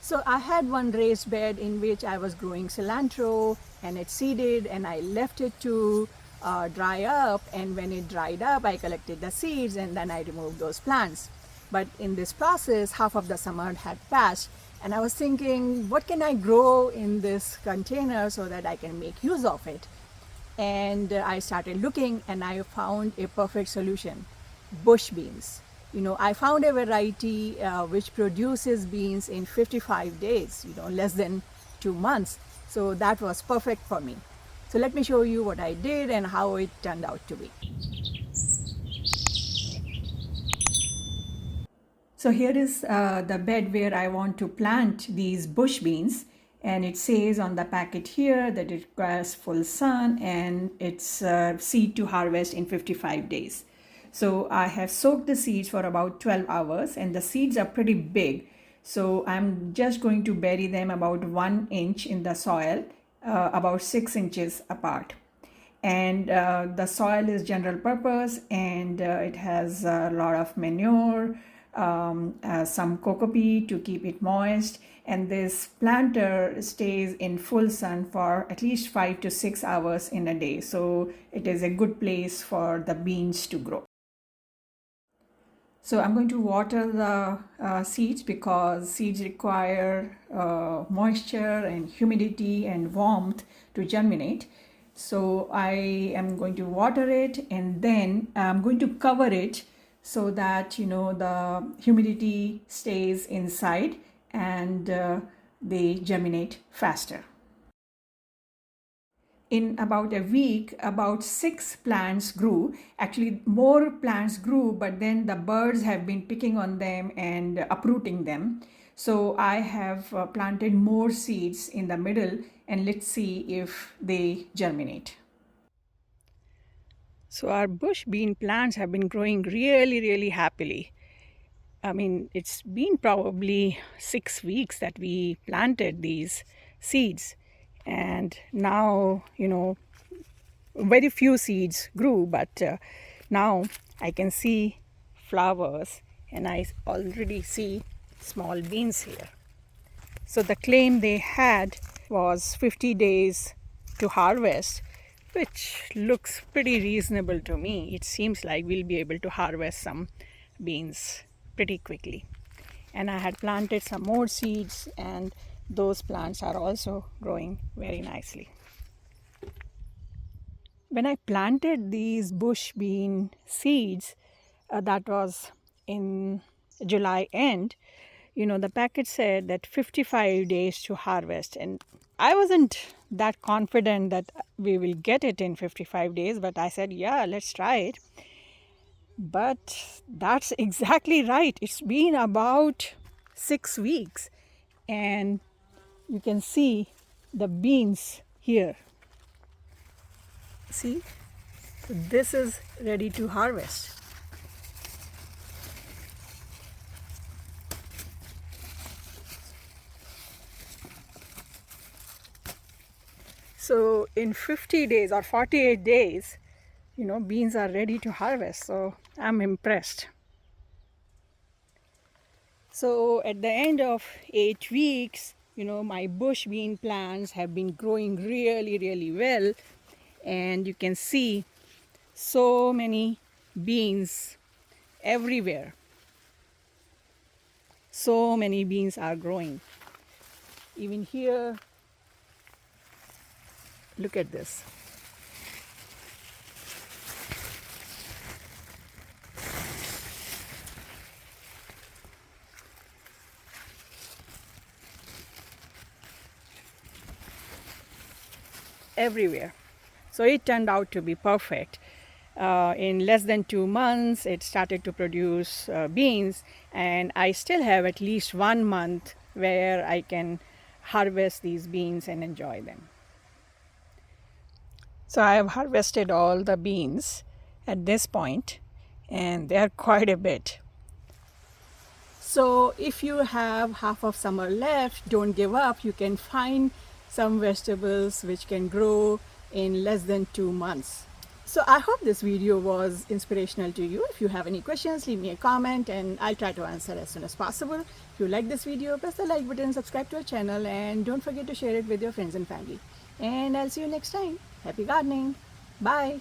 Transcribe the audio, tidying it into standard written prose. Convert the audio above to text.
So I had one raised bed in which I was growing cilantro, and it seeded, and I left it to dry up, and when it dried up I collected the seeds and then I removed those plants. But in this process half of the summer had passed, and I was thinking, what can I grow in this container so that I can make use of it? And I started looking and I found a perfect solution: bush beans. I found a variety which produces beans in 55 days, less than 2 months. So that was perfect for me. So let me show you what I did and how it turned out to be. So here is the bed where I want to plant these bush beans, and it says on the packet here that it requires full sun and it's seed to harvest in 55 days. So I have soaked the seeds for about 12 hours and the seeds are pretty big. So I'm just going to bury them about 1 inch in the soil, about 6 inches apart. And the soil is general purpose, and it has a lot of manure, some coco peat to keep it moist, and this planter stays in full sun for at least 5 to 6 hours in a day, so it is a good place for the beans to grow. So I'm going to water the seeds because seeds require moisture and humidity and warmth to germinate. So I am going to water it, and then I'm going to cover it so that the humidity stays inside and they germinate faster. In about a week, about 6 plants grew. Actually, more plants grew, but then the birds have been picking on them and uprooting them. So I have planted more seeds in the middle, and let's see if they germinate. So our bush bean plants have been growing really, really happily. I mean, it's been probably 6 weeks that we planted these seeds, and now, very few seeds grew, but now I can see flowers and I already see small beans here. So the claim they had was 50 days to harvest, which looks pretty reasonable to me. It seems like we'll be able to harvest some beans pretty quickly. And I had planted some more seeds, and those plants are also growing very nicely. When I planted these bush bean seeds, that was in July end, the packet said that 55 days to harvest. And I wasn't that confident that we will get it in 55 days, but I said, yeah, let's try it. But that's exactly right. It's been about 6 weeks, and you can see the beans here. See, this is ready to harvest. So in 50 days or 48 days, beans are ready to harvest. So I'm impressed. So at the end of 8 weeks, my bush bean plants have been growing really, really well. And you can see so many beans everywhere. So many beans are growing. Even here, look at this. Everywhere. So it turned out to be perfect. In less than 2 months, it started to produce beans, and I still have at least 1 month where I can harvest these beans and enjoy them. So I have harvested all the beans at this point, and they are quite a bit. So if you have half of summer left, don't give up. You can find some vegetables which can grow in less than 2 months. So I hope this video was inspirational to you. If you have any questions, leave me a comment and I'll try to answer as soon as possible. If you like this video, press the like button, subscribe to our channel, and don't forget to share it with your friends and family. And I'll see you next time. Happy gardening. Bye.